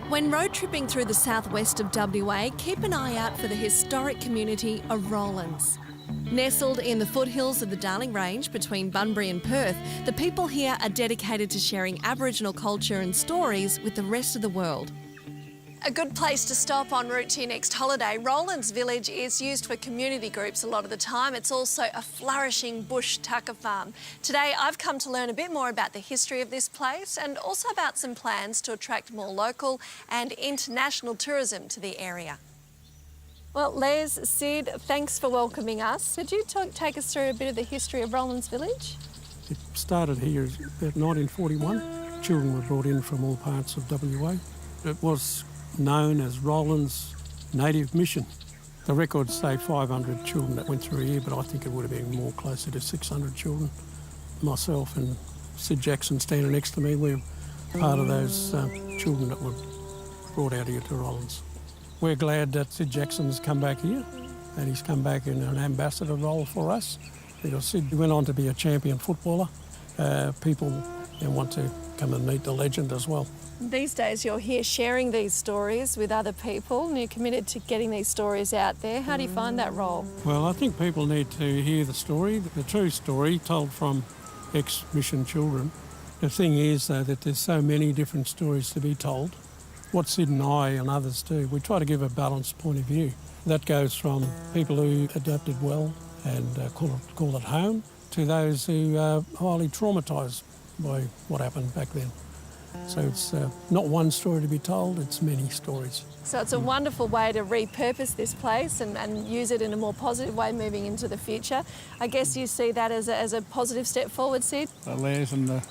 When road tripping through the southwest of WA, keep an eye out for the historic community of Roelands. Nestled in the foothills of the Darling Range between Bunbury and Perth, the people here are dedicated to sharing Aboriginal culture and stories with the rest of the world. A good place to stop en route to your next holiday. Roelands Village is used for community groups a lot of the time. It's also a flourishing bush tucker farm. Today I've come to learn a bit more about the history of this place and also about some plans to attract more local and international tourism to the area. Well, Les, Sid, thanks for welcoming us. Could you take us through a bit of the history of Roelands Village? It started here about 1941. Children were brought in from all parts of WA. It was known as Roelands Native Mission. The records say 500 children that went through here, but I think it would have been more closer to 600 children. Myself and Sid Jackson standing next to me, we're part of those children that were brought out here to Roelands. We're glad that Sid Jackson's come back here, and he's come back in an ambassador role for us, because Sid went on to be a champion footballer. People want to come and meet the legend as well. These days you're here sharing these stories with other people and you're committed to getting these stories out there. How do you find that role? Well, I think people need to hear the story, the true story told from ex-mission children. The thing is, though, that there's so many different stories to be told. What Sid and I and others do, we try to give a balanced point of view. That goes from people who adapted well and call it home, to those who are highly traumatised by what happened back then. So it's not one story to be told, it's many stories. So it's a wonderful way to repurpose this place and use it in a more positive way moving into the future. I guess you see that as a positive step forward, Sid? Les and the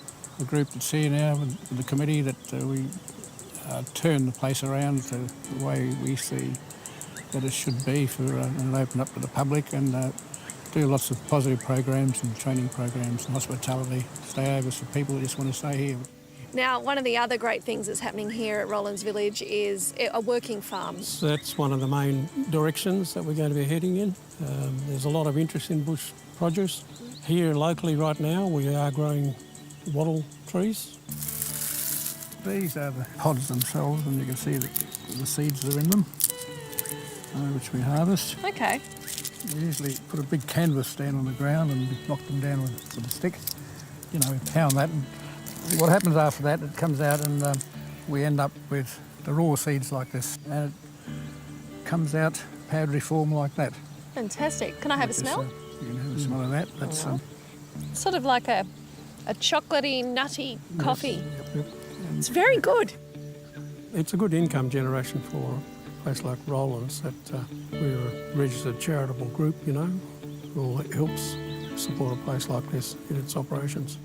group that's here now, and the committee, that we turn the place around to the way we see that it should be and open up to the public, and do lots of positive programs and training programs and hospitality, stayovers for people who just want to stay here. Now, one of the other great things that's happening here at Roelands Village is a working farm. So that's one of the main directions that we're going to be heading in. There's a lot of interest in bush produce. Here locally right now we are growing wattle trees. These are the pods themselves, and you can see the seeds that are in them, which we harvest. Okay. We usually put a big canvas down on the ground and knock them down with a stick. You know, we pound that, and what happens after that, it comes out and we end up with the raw seeds like this, and it comes out powdery form like that. Fantastic. Can I have a smell? You can have a smell of that. That's sort of like a chocolatey, nutty coffee. Yep. It's very good. It's a good income generation for a place like Roelands, that we're a registered charitable group, you know, who helps support a place like this in its operations.